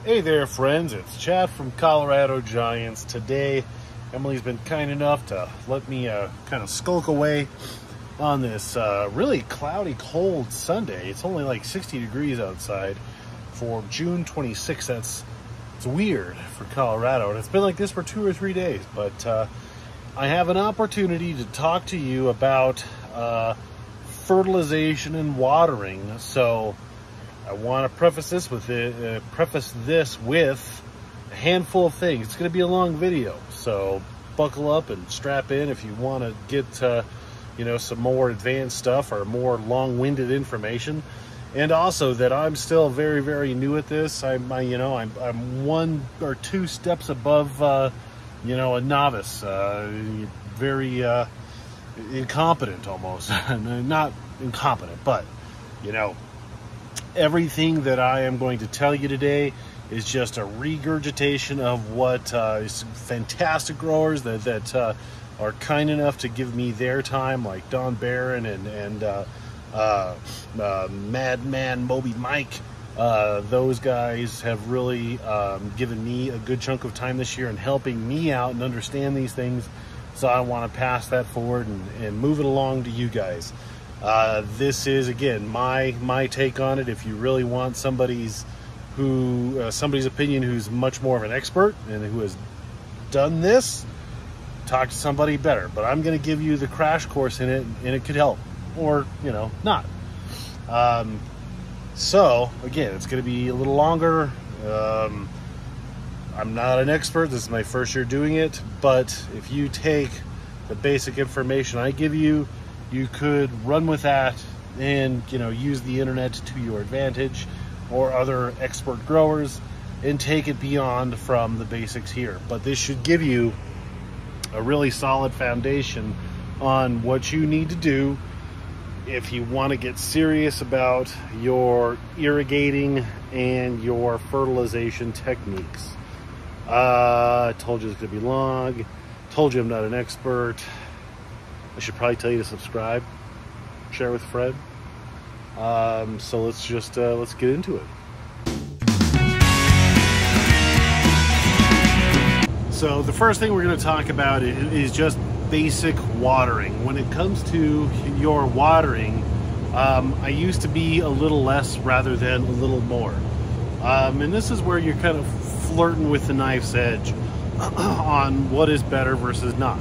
Hey there, friends. It's Chad from Colorado Giants. Today, Emily's been kind enough to let me kind of skulk away on this really cloudy, cold Sunday. It's only like 60 degrees outside for June 26th. It's weird for Colorado, and it's been like this for 2 or 3 days. But I have an opportunity to talk to you about fertilization and watering. So I want to preface this with a handful of things. It's going to be a long video, so buckle up and strap in if you want to get some more advanced stuff or more long-winded information. And also that I'm still very, very new at this. I'm 1 or 2 steps above a novice, very incompetent almost. Not incompetent, but everything that I am going to tell you today is just a regurgitation of what fantastic growers that are kind enough to give me their time, like Don Barron and Madman Moby Mike. Those guys have really given me a good chunk of time this year and helping me out and understand these things. So I want to pass that forward and move it along to you guys. This is, again, my take on it. If you really want somebody's opinion who's much more of an expert and who has done this, talk to somebody better. But I'm going to give you the crash course in it, and it could help, or not. So again, it's going to be a little longer. I'm not an expert. This is my first year doing it, but if you take the basic information I give you, you could run with that and use the internet to your advantage, or other expert growers, and take it beyond from the basics here. But this should give you a really solid foundation on what you need to do if you want to get serious about your irrigating and your fertilization techniques. I told you it's going to be long. Told you I'm not an expert. I should probably tell you to subscribe, share with a friend. So let's get into it. So the first thing we're going to talk about is just basic watering. When it comes to your watering, I used to be a little less rather than a little more. And this is where you're kind of flirting with the knife's edge on what is better versus not.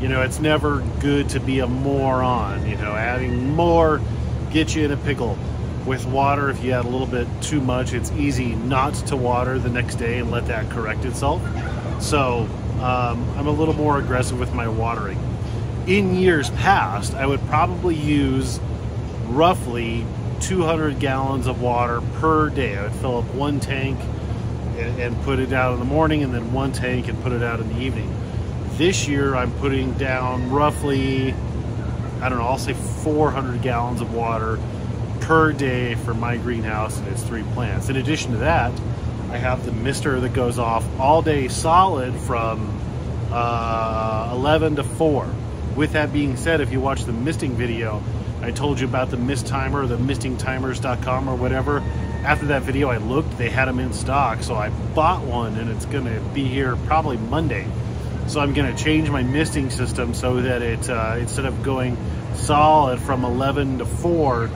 It's never good to be a moron. Adding more gets you in a pickle. With water, if you add a little bit too much, it's easy not to water the next day and let that correct itself. So I'm a little more aggressive with my watering. In years past, I would probably use roughly 200 gallons of water per day. I would fill up 1 tank and put it out in the morning, and then 1 tank and put it out in the evening. This year I'm putting down roughly, I'll say 400 gallons of water per day for my greenhouse and its 3 plants. In addition to that, I have the mister that goes off all day solid from 11 to 4. With that being said, if you watch the misting video, I told you about the mist timer, the mistingtimers.com or whatever. After that video, I looked, they had them in stock, so I bought one, and it's going to be here probably Monday. So I'm going to change my misting system so that it, instead of going solid from 11 to 4,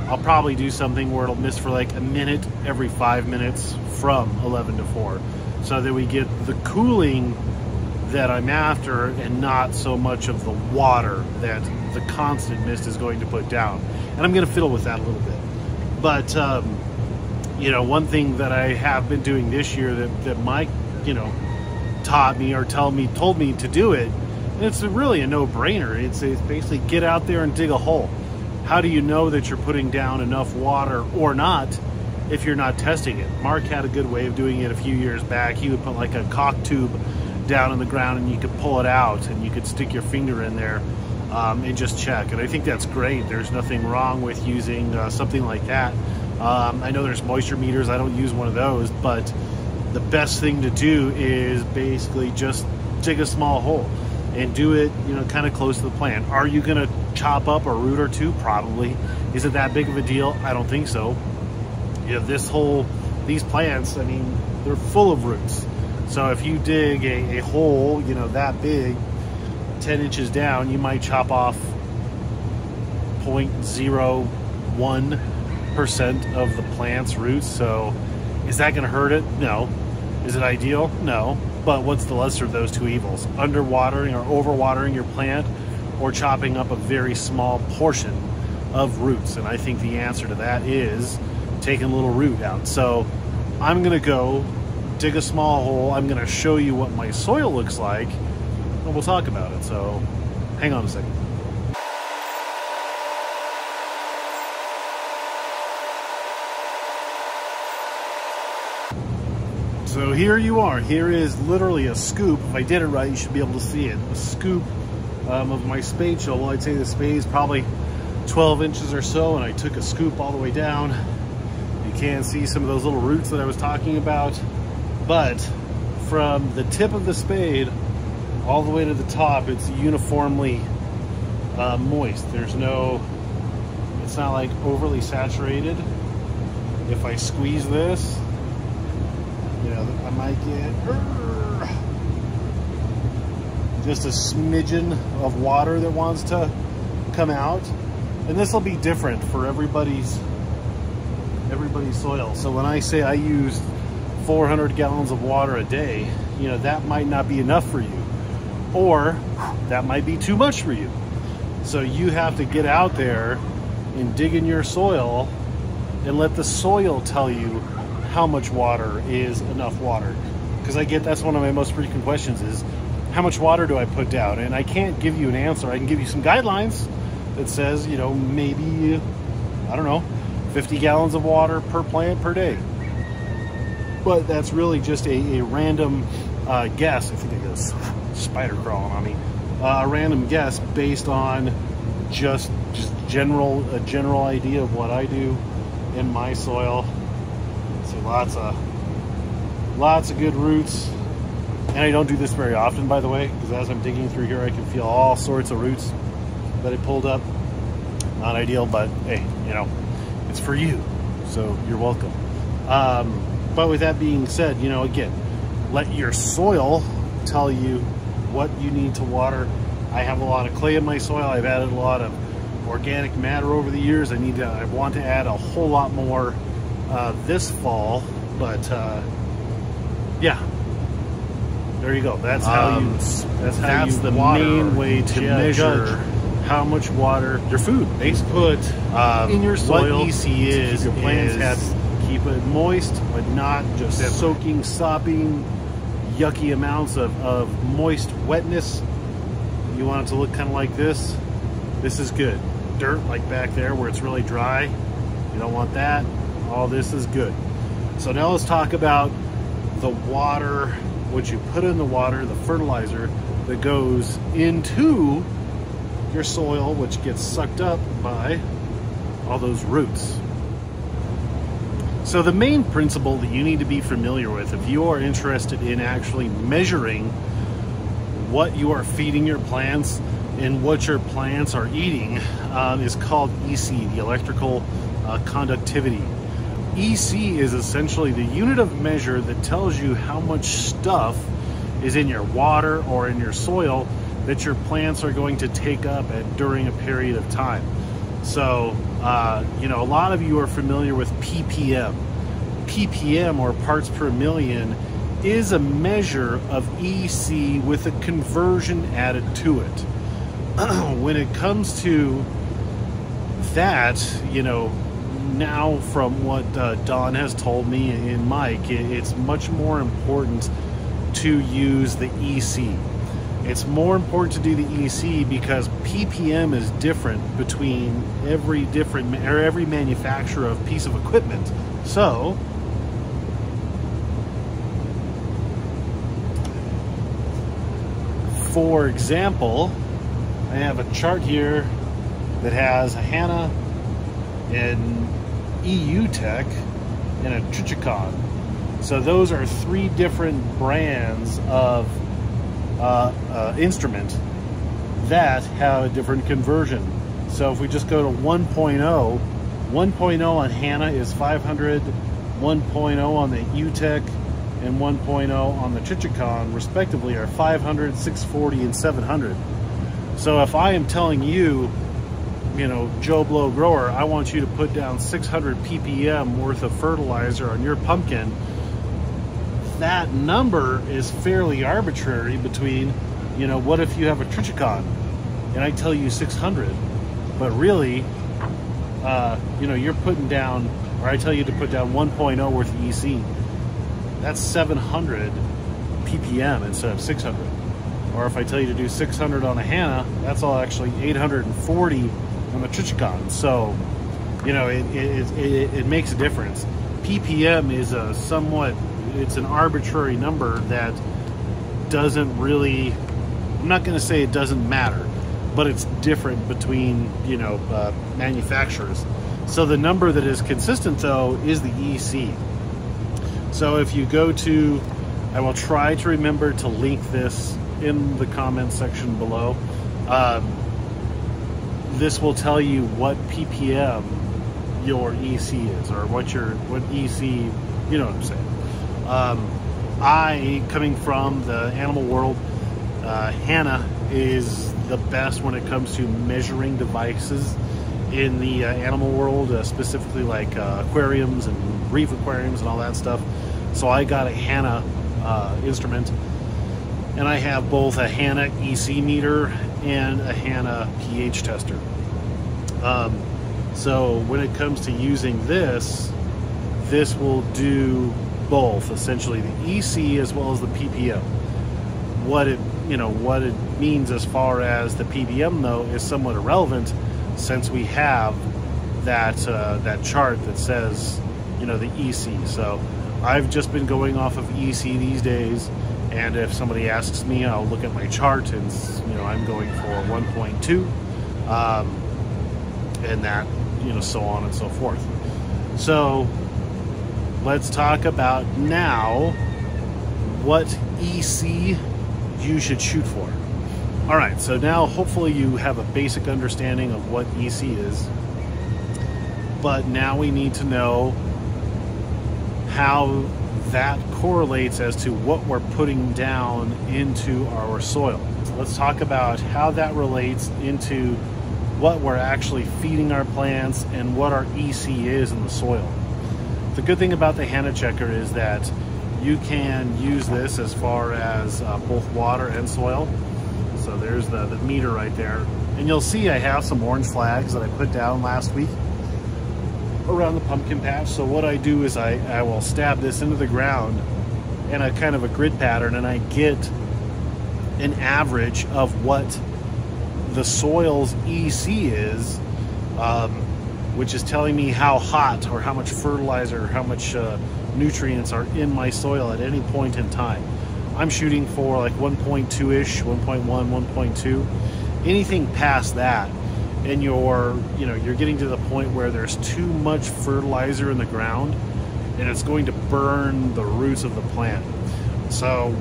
I'll probably do something where it'll mist for like a minute every 5 minutes from 11 to 4, so that we get the cooling that I'm after and not so much of the water that the constant mist is going to put down. And I'm going to fiddle with that a little bit. But, one thing that I have been doing this year that Mike, taught me or told me to do it, and it's really a no-brainer. It's basically get out there and dig a hole. How do you know that you're putting down enough water or not if you're not testing it? Mark had a good way of doing it a few years back. He would put like a caulk tube down in the ground, and you could pull it out and you could stick your finger in there and just check. And I think that's great. There's nothing wrong with using something like that. I know there's moisture meters. I don't use one of those, but the best thing to do is basically just dig a small hole and do it, kind of close to the plant. Are you going to chop up a root or two? Probably. Is it that big of a deal? I don't think so. This whole these plants, I mean, they're full of roots. So if you dig a hole, you know, that big, 10 inches down, you might chop off 0.01% of the plant's roots. So is that going to hurt it? No. Is it ideal? No. But what's the lesser of those two evils? Underwatering or overwatering your plant, or chopping up a very small portion of roots? And I think the answer to that is taking a little root out. So I'm going to go dig a small hole. I'm going to show you what my soil looks like, and we'll talk about it. So hang on a second. So here you are. Here is literally a scoop. If I did it right, you should be able to see it. A scoop of my spade shovel. Well, I'd say the spade is probably 12 inches or so, and I took a scoop all the way down. You can see some of those little roots that I was talking about, but from the tip of the spade all the way to the top, it's uniformly moist. There's no, it's not like overly saturated. If I squeeze this, you know, I might get just a smidgen of water that wants to come out. And this will be different for everybody's soil. So when I say I use 400 gallons of water a day, you know, that might not be enough for you, or that might be too much for you. So you have to get out there and dig in your soil and let the soil tell you how much water is enough water. Because I get, that's one of my most frequent questions is, how much water do I put down? And I can't give you an answer. I can give you some guidelines that says, you know, maybe, I don't know, 50 gallons of water per plant per day. But that's really just a random guess. I think there's a spider crawling on me. A random guess based on just a general idea of what I do in my soil. See, lots of good roots. And I don't do this very often, by the way, because as I'm digging through here, I can feel all sorts of roots that I pulled up. Not ideal, but hey, you know, it's for you, so you're welcome. But with that being said, you know, again, let your soil tell you what you need to water. I have a lot of clay in my soil. I've added a lot of organic matter over the years. I want to add a whole lot more this fall, but yeah, there you go. That's how you. That's the main way to measure how much water your food basically put in your soil. What EC is, your plants have to keep it moist, but not just soaking, sopping, yucky amounts of moist wetness. You want it to look kind of like this. This is good. Dirt like back there where it's really dry. You don't want that. All this is good. So now let's talk about the water, what you put in the water, the fertilizer that goes into your soil, which gets sucked up by all those roots. So the main principle that you need to be familiar with if you are interested in actually measuring what you are feeding your plants and what your plants are eating is called EC, the electrical conductivity. EC is essentially the unit of measure that tells you how much stuff is in your water or in your soil that your plants are going to take up during a period of time. So, you know, a lot of you are familiar with ppm. ppm, or parts per million, is a measure of EC with a conversion added to it. When it comes to that, you know, now from what Don has told me and Mike, it's much more important to use the EC. It's more important to do the EC because ppm is different between every manufacturer of piece of equipment. So for example, I have a chart here that has a Hannah, an EU Tech, and a Trichicon. So those are three different brands of instrument that have a different conversion. So if we just go to 1.0, 1.0 on Hannah is 500 1.0 on the UTEC and 1.0 on the Trichicon, respectively, are 500, 640, and 700. So if I am telling you, you know, Joe Blow grower, I want you to put down 600 ppm worth of fertilizer on your pumpkin, that number is fairly arbitrary between, you know, what if you have a Trichicon and I tell you 600, but really, you know, you're putting down, or I tell you to put down 1.0 worth of EC, that's 700 ppm instead of 600. Or if I tell you to do 600 on a Hannah, that's all actually 840 on the Trichicon. So, you know, it makes a difference. ppm is a somewhat, it's an arbitrary number that doesn't really, I'm not going to say it doesn't matter, but it's different between, you know, manufacturers. So the number that is consistent, though, is the EC. So if you go to, I will try to remember to link this in the comments section below. This will tell you what ppm your EC is, or what EC, you know what I'm saying. I, coming from the animal world, Hannah is the best when it comes to measuring devices in the animal world, specifically like aquariums and reef aquariums and all that stuff. So I got a Hannah instrument, and I have both a Hannah EC meter and a Hannah pH tester. So when it comes to using this will do both, essentially the EC as well as the ppm. What it means as far as the ppm, though, is somewhat irrelevant, since we have that that chart that says, you know, the EC. So I've just been going off of EC these days, and if somebody asks me, I'll look at my chart, and, you know, I'm going for 1.2, and that, you know, so on and so forth. So let's talk about now what EC you should shoot for. All right, so now hopefully you have a basic understanding of what EC is, but now we need to know how that correlates as to what we're putting down into our soil. So let's talk about how that relates into what we're actually feeding our plants and what our EC is in the soil. The good thing about the Hannah checker is that you can use this as far as both water and soil. So there's the meter right there. And you'll see I have some orange flags that I put down last week around the pumpkin patch. So what I do is I will stab this into the ground in a kind of a grid pattern, and I get an average of what the soil's EC is, which is telling me how hot or how much fertilizer or how much nutrients are in my soil at any point in time. I'm shooting for like 1.2-ish, 1.1, 1.2. Anything past that, and you're getting to the point where there's too much fertilizer in the ground, and it's going to burn the roots of the plant. So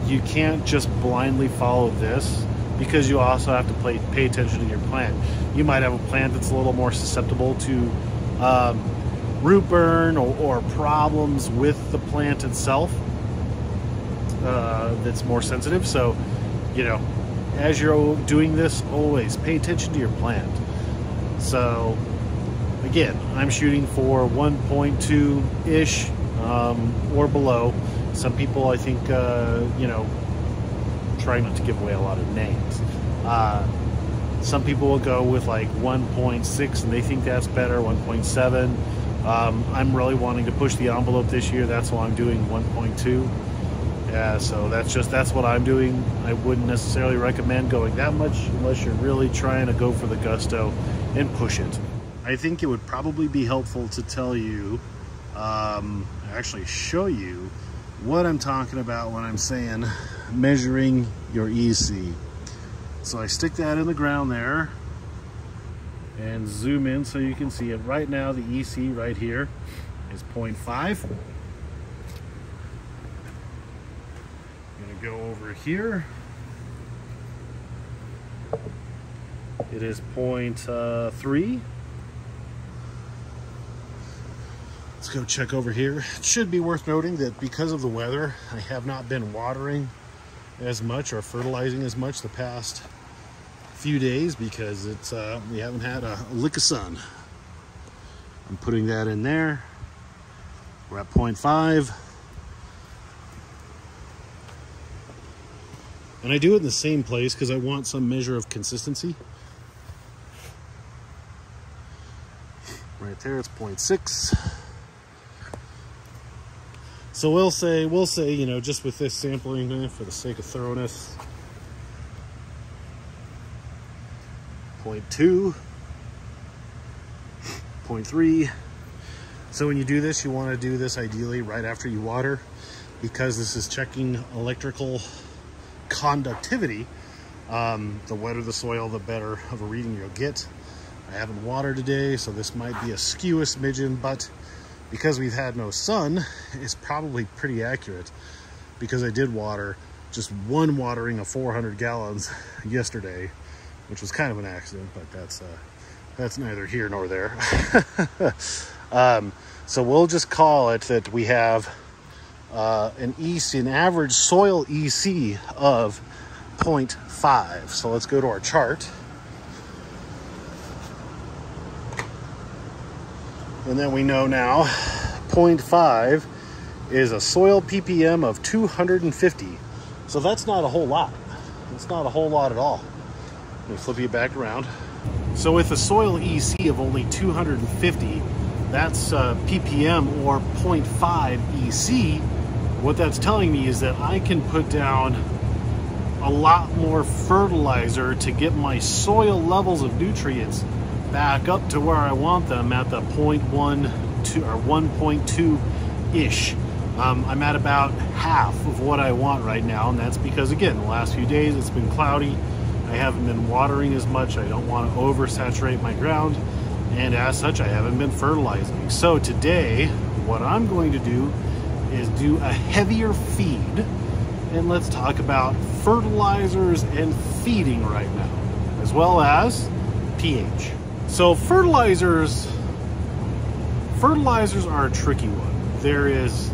you can't just blindly follow this, because you also have to pay attention to your plant. You might have a plant that's a little more susceptible to root burn or problems with the plant itself, that's more sensitive. So, you know, as you're doing this, always pay attention to your plant. So again, I'm shooting for 1.2-ish or below. Some people, I think, you know, trying not to give away a lot of names. Some people will go with like 1.6 and they think that's better, 1.7. I'm really wanting to push the envelope this year. That's why I'm doing 1.2. So that's what I'm doing. I wouldn't necessarily recommend going that much unless you're really trying to go for the gusto and push it. I think it would probably be helpful to tell you, actually show you what I'm talking about when I'm saying measuring your EC. So I stick that in the ground there and zoom in so you can see it. Right now the EC right here is 0.5. Go over here. It is 0.3. It's go check over here. It should be worth noting that because of the weather, I have not been watering as much or fertilizing as much the past few days because it's we haven't had a lick of sun. I'm putting that in there. We're at 0.5. And I do it in the same place because I want some measure of consistency. Right there, it's 0.6. So we'll say, you know, just with this sampling for the sake of thoroughness, 0.2, 0.3. So when you do this, you want to do this ideally right after you water, because this is checking electrical conductivity. The wetter the soil, the better of a reading you'll get. I haven't watered today, so this might be askew a smidgen, but because we've had no sun, it's probably pretty accurate, because I did water just one watering of 400 gallons yesterday, which was kind of an accident, but that's neither here nor there. So we'll just call it that we have an average soil EC of 0.5. So let's go to our chart. And then we know now 0.5 is a soil ppm of 250. So that's not a whole lot. It's not a whole lot at all. Let me flip you back around. So with a soil EC of only 250, that's ppm or 0.5 EC. What that's telling me is that I can put down a lot more fertilizer to get my soil levels of nutrients back up to where I want them at the 0.12 or 1.2-ish. I'm at about half of what I want right now, and that's because, again, the last few days it's been cloudy. I haven't been watering as much. I don't want to oversaturate my ground, and as such, I haven't been fertilizing. So today, what I'm going to do is do a heavier feed, and let's talk about fertilizers and feeding right now, as well as pH. So fertilizers are a tricky one. There is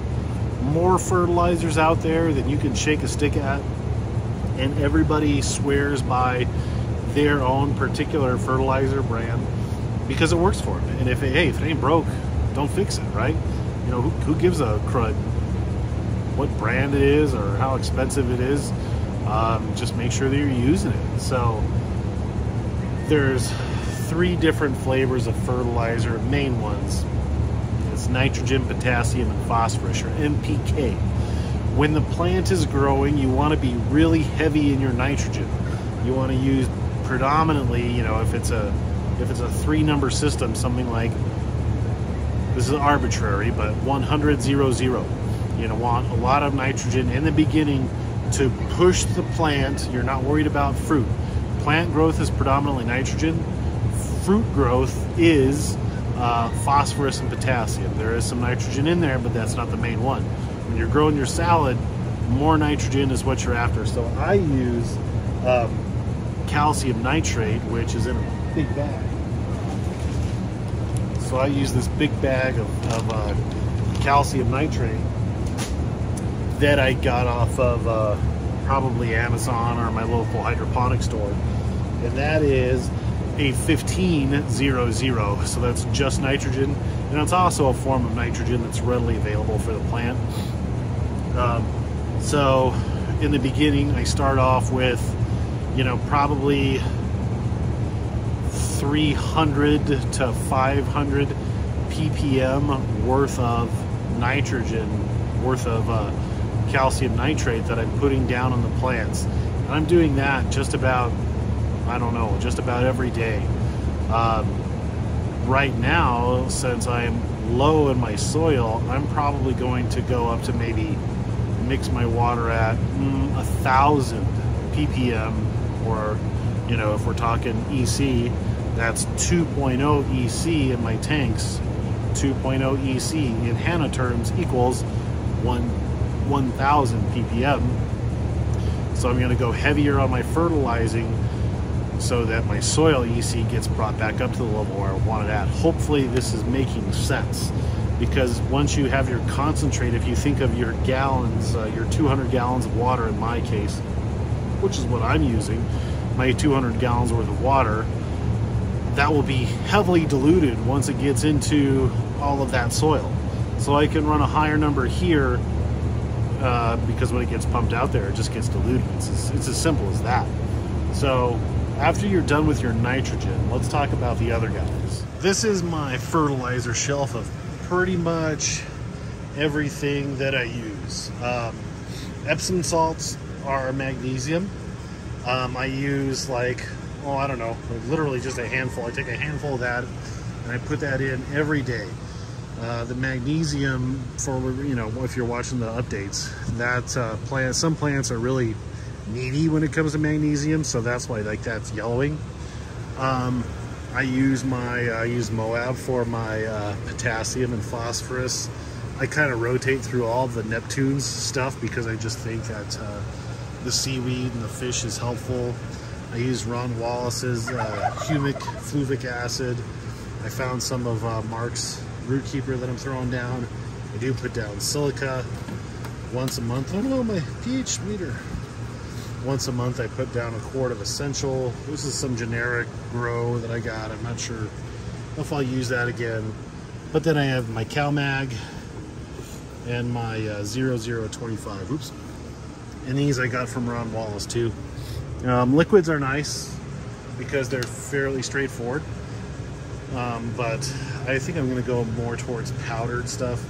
more fertilizers out there than you can shake a stick at, and everybody swears by their own particular fertilizer brand because it works for them. And if it ain't broke, don't fix it, right? You know, who gives a crud what brand it is or how expensive it is? Just make sure that you're using it. So there's 3 different flavors of fertilizer, main ones. It's nitrogen, potassium, and phosphorus, or NPK. When the plant is growing, you want to be really heavy in your nitrogen. You want to use predominantly, you know, if it's a 3-number system, something like, this is arbitrary, but 100-0-0. You know, want a lot of nitrogen in the beginning to push the plant. You're not worried about fruit. Plant growth is predominantly nitrogen. Fruit growth is phosphorus and potassium. There is some nitrogen in there, but that's not the main one. When you're growing your salad, more nitrogen is what you're after. So I use calcium nitrate, which is in a big bag. So I use this big bag of calcium nitrate that I got off of probably Amazon or my local hydroponic store. And that is a 15-0-0, so that's just nitrogen, and it's also a form of nitrogen that's readily available for the plant. So in the beginning, I start off with, you know, probably 300 to 500 ppm worth of nitrogen, worth of calcium nitrate that I'm putting down on the plants. And I'm doing that just about, I don't know, just about every day. Right now, since I'm low in my soil, I'm probably going to go up to maybe mix my water at 1,000 ppm, or, you know, if we're talking EC, that's 2.0 EC in my tanks. 2.0 EC in Hanna terms equals 1,000 ppm. So I'm going to go heavier on my fertilizing so that my soil EC gets brought back up to the level where I want it at. Hopefully this is making sense, because once you have your concentrate, if you think of your gallons, your 200 gallons of water in my case, which is what I'm using, my 200 gallons worth of water, that will be heavily diluted once it gets into all of that soil. So I can run a higher number here because when it gets pumped out there, it just gets diluted. It's as simple as that. So after you're done with your nitrogen, let's talk about the other guys. This is my fertilizer shelf of pretty much everything that I use. Epsom salts are magnesium. I use like, oh, I don't know, literally just a handful. I take a handful of that and I put that in every day. The magnesium, for, you know, if you're watching the updates, that some plants are really needy when it comes to magnesium, so that's why like that's yellowing. I use Moab for my potassium and phosphorus. I kind of rotate through all the Neptune's stuff because I just think that the seaweed and the fish is helpful. I use Ron Wallace's humic fluvic acid. I found some of Mark's root keeper that I'm throwing down. I do put down silica once a month. Oh no, my pH meter. Once a month I put down a quart of essential. This is some generic grow that I got. I'm not sure if I'll use that again. But then I have my CalMag and my 0025. Oops. And these I got from Ron Wallace too. Liquids are nice because they're fairly straightforward. But I think I'm going to go more towards powdered stuff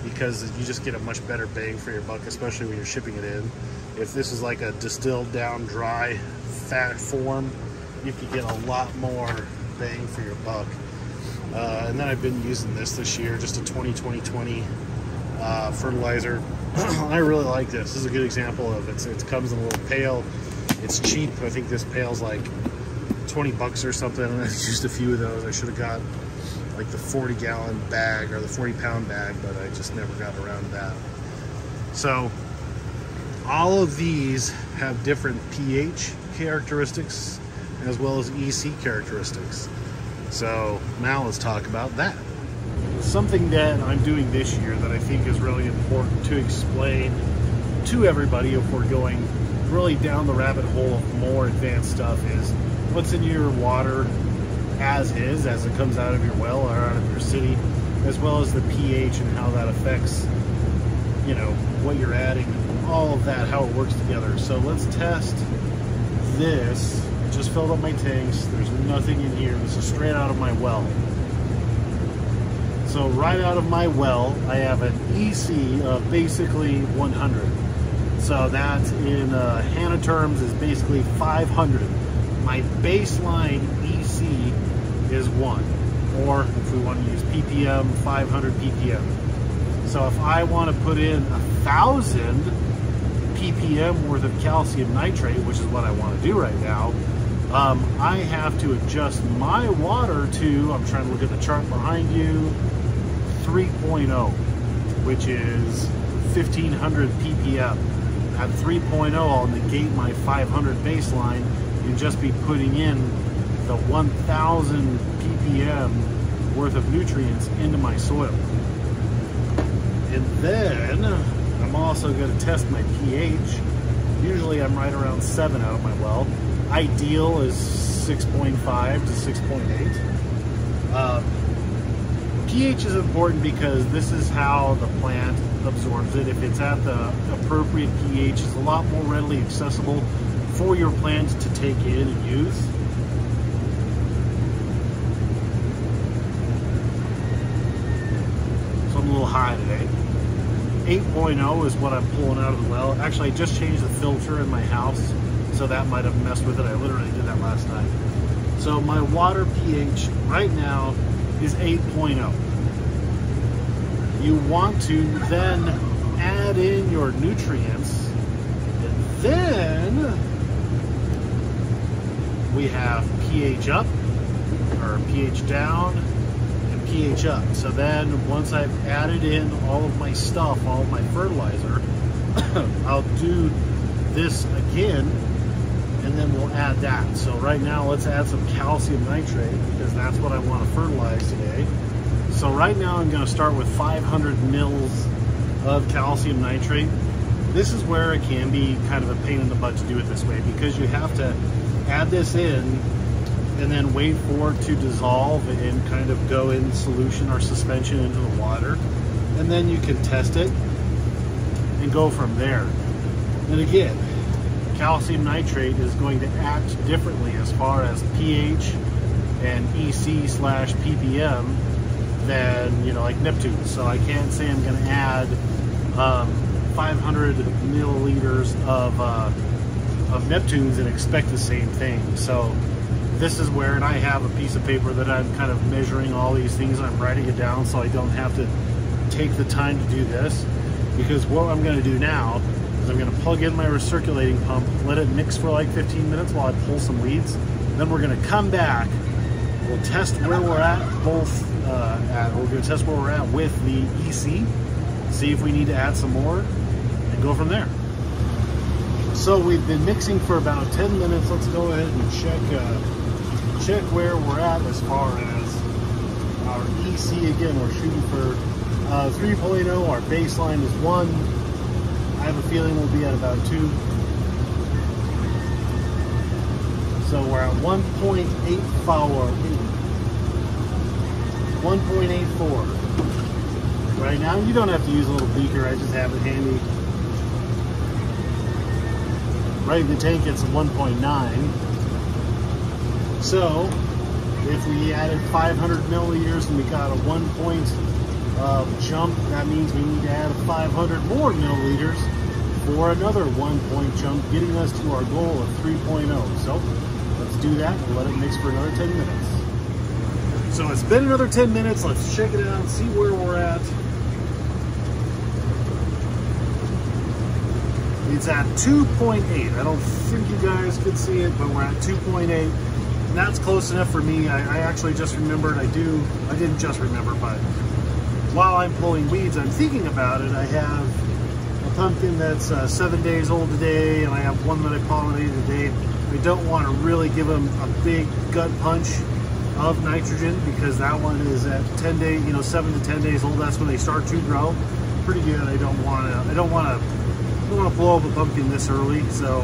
because you just get a much better bang for your buck, especially when you're shipping it in. If this is like a distilled down dry fat form, you can get a lot more bang for your buck. And then I've been using this year, just a 20-20-20 fertilizer. I really like this. This is a good example of it. It comes in a little pail. It's cheap. I think this pail's like 20 bucks or something, and I used a few of those. I should have got like the 40-gallon bag or the 40-pound bag, but I just never got around to that. So all of these have different pH characteristics as well as EC characteristics. So now let's talk about that. Something that I'm doing this year that I think is really important to explain to everybody if we're going really down the rabbit hole of more advanced stuff is what's in your water as is, as it comes out of your well or out of your city, as well as the pH and how that affects, you know, what you're adding, all of that, how it works together. So let's test this. I just filled up my tanks. There's nothing in here. This is straight out of my well. So right out of my well, I have an EC of basically 100. So that in HANA terms is basically 500. My baseline EC is 1, or if we want to use ppm, 500 ppm. So if I want to put in 1,000 ppm worth of calcium nitrate, which is what I want to do right now, I have to adjust my water to, I'm trying to look at the chart behind you, 3.0, which is 1,500 ppm. At 3.0, I'll negate my 500 baseline and just be putting in the 1,000 ppm worth of nutrients into my soil. And then I'm also going to test my pH. Usually I'm right around 7 out of my well. Ideal is 6.5 to 6.8. pH is important because this is how the plant absorbs it. If it's at the appropriate pH, it's a lot more readily accessible for your plant to take in and use. So I'm a little high today. 8.0 is what I'm pulling out of the well. Actually, I just changed the filter in my house, so that might have messed with it. I literally did that last night. So my water pH right now is 8.0. You want to then add in your nutrients, and then we have pH up, or pH down, and pH up. So then once I've added in all of my stuff, all of my fertilizer, I'll do this again, and then we'll add that. So right now, let's add some calcium nitrate because that's what I want to fertilize today. So right now, I'm going to start with 500 mils of calcium nitrate. This is where it can be kind of a pain in the butt to do it this way because you have to add this in and then wait for it to dissolve and kind of go in solution or suspension into the water. And then you can test it and go from there. And again, calcium nitrate is going to act differently as far as pH and EC/ppm than, you know, like Neptune. So I can't say I'm going to add 500 milliliters of Neptunes and expect the same thing. So this is where, and I have a piece of paper that I'm kind of measuring all these things and I'm writing it down so I don't have to take the time to do this, because what I'm going to do now is I'm going to plug in my recirculating pump, let it mix for like 15 minutes while I pull some weeds. Then we're going to come back, we'll test where we're at we're going to test where we're at with the EC, see if we need to add some more, and go from there. So we've been mixing for about 10 minutes. Let's go ahead and check where we're at as far as our EC. Again, we're shooting for 3.0. Our baseline is 1. I have a feeling we'll be at about 2. So we're at 1.84 right now. You don't have to use a little beaker, I just have it handy. Right in the tank it's 1.9. So if we added 500 milliliters and we got a 1 point jump, that means we need to add 500 more milliliters for another 1 point jump, getting us to our goal of 3.0. So let's do that and let it mix for another 10 minutes. So it's been another 10 minutes. Let's check it out, see where we're at. It's at 2.8. I don't think you guys could see it, but we're at 2.8. And that's close enough for me. I actually just remembered, I didn't just remember, but while I'm pulling weeds, I'm thinking about it. I have a pumpkin that's 7 days old today, and I have one that I pollinated today. I don't want to really give them a big gut punch of nitrogen because that one is at 10 days, 7 to 10 days old. That's when they start to grow. Pretty good. I don't want to blow up a pumpkin this early. So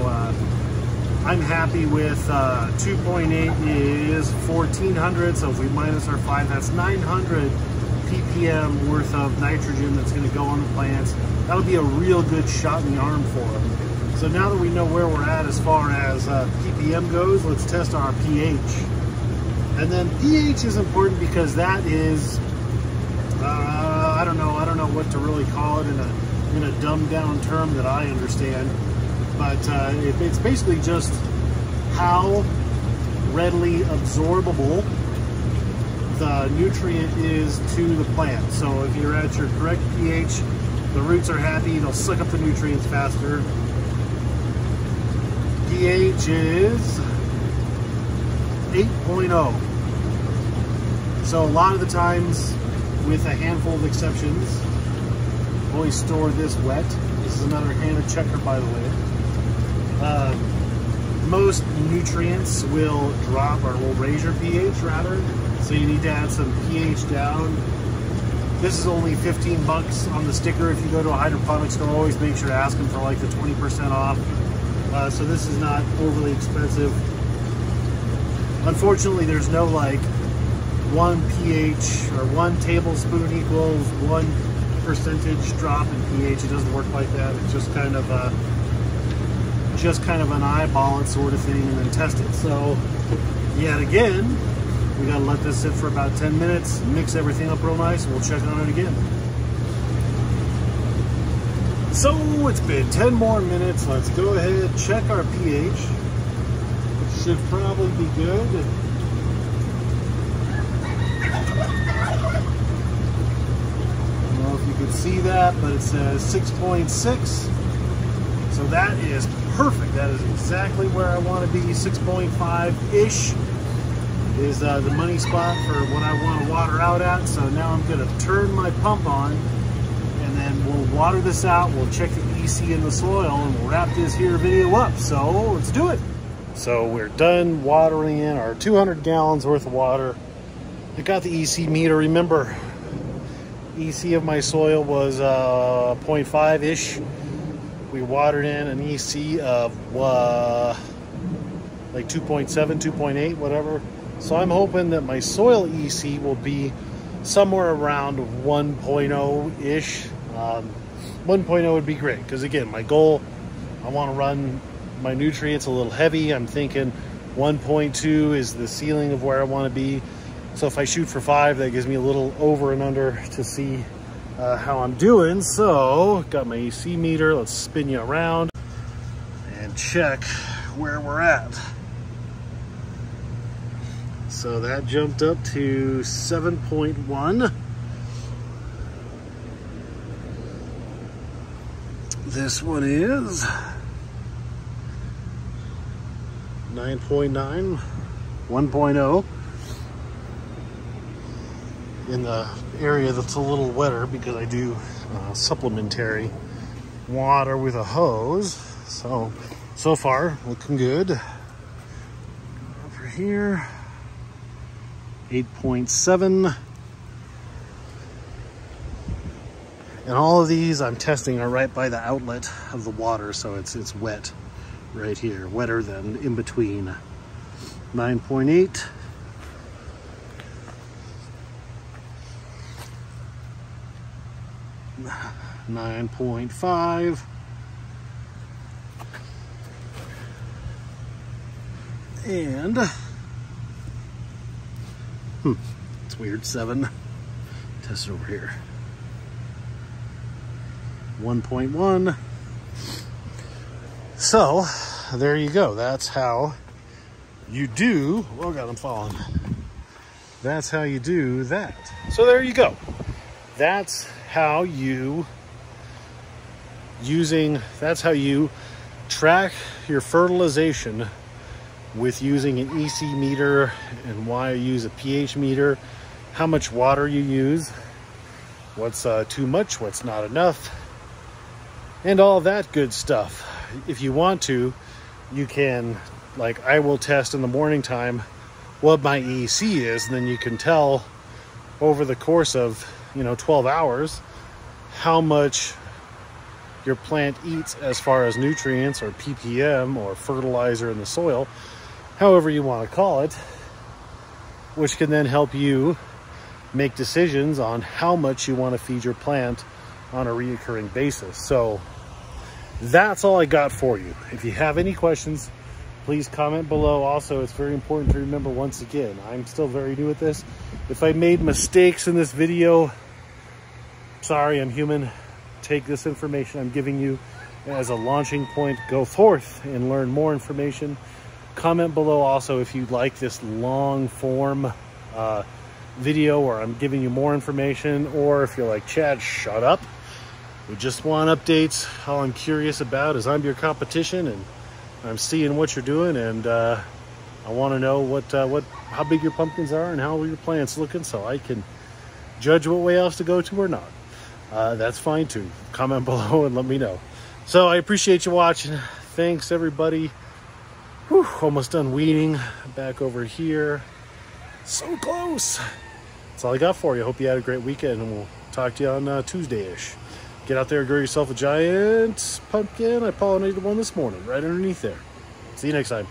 I'm happy with 2.8 is 1400. So if we minus our 5, that's 900 ppm worth of nitrogen that's going to go on the plants. That'll be a real good shot in the arm for them. So now that we know where we're at as far as ppm goes, let's test our pH. And then pH is important because that is, I don't know what to really call it in a dumbed down term that I understand, but it's basically just how readily absorbable the nutrient is to the plant. So if you're at your correct pH, the roots are happy, they'll suck up the nutrients faster. pH is 8.0. So a lot of the times, with a handful of exceptions, always store this wet. This is another Hannah checker, by the way. Most nutrients will drop or will raise your pH rather. So you need to add some pH down. This is only 15 bucks on the sticker. If you go to a hydroponics store, always make sure to ask them for like the 20% off. So this is not overly expensive. Unfortunately, there's no like 1 pH or 1 tablespoon equals 1% drop in pH. It doesn't work like that. It's just kind of an eyeball it sort of thing and then test it. So yet again, we gotta let this sit for about 10 minutes, mix everything up real nice, and we'll check on it again. So it's been 10 more minutes. Let's go ahead, check our pH. It should probably be good. I don't know if you can see that, but it says 6.6. So that is perfect. That is exactly where I want to be. 6.5-ish is the money spot for what I want to water out at. So now I'm going to turn my pump on, and then we'll water this out. We'll check the EC in the soil, and we'll wrap this here video up. So let's do it. So we're done watering in our 200 gallons worth of water. I got the EC meter. Remember, EC of my soil was 0.5-ish. We watered in an EC of like 2.7, 2.8, whatever. So I'm hoping that my soil EC will be somewhere around 1.0-ish. 1.0 would be great, because again, my goal, I want to run my nutrients a little heavy. I'm thinking 1.2 is the ceiling of where I want to be. So if I shoot for 5, that gives me a little over and under to see how I'm doing. So got my EC meter. Let's spin you around and check where we're at. So that jumped up to 7.1. This one is 9.9, 1.0. In the area that's a little wetter, because I do supplementary water with a hose. So far looking good. Over here, 8.7. And all of these I'm testing are right by the outlet of the water, so it's wet right here, wetter than in between. 9.8. 9.5. And it's weird, 7. Test it over here. 1.1. So there you go. That's how you do. Oh God, I'm falling. That's how you do that. So there you go. That's how you track your fertilization with using an EC meter, and why you use a pH meter, how much water you use, what's too much, what's not enough, and all that good stuff. If you want to, you can, like I will test in the morning time what my EC is, and then you can tell over the course of 12 hours how much your plant eats as far as nutrients or ppm or fertilizer in the soil, however you want to call it, which can then help you make decisions on how much you want to feed your plant on a reoccurring basis. So that's all I got for you. If you have any questions, please comment below. Also, it's very important to remember, once again, I'm still very new at this. If I made mistakes in this video, sorry, I'm human. Take this information I'm giving you as a launching point. Go forth and learn more information. Comment below also if you'd like this long form video where I'm giving you more information, or if you're like, Chad, shut up. We just want updates. All I'm curious about is I'm your competition, and I'm seeing what you're doing, and I want to know how big your pumpkins are and how your plant's looking, so I can judge what way else to go to or not. That's fine too. Comment below and let me know. So I appreciate you watching. Thanks everybody. Whew, almost done weeding. Back over here. So close. That's all I got for you. Hope you had a great weekend, and we'll talk to you on Tuesday-ish. Get out there and grow yourself a giant pumpkin. I pollinated one this morning right underneath there. See you next time.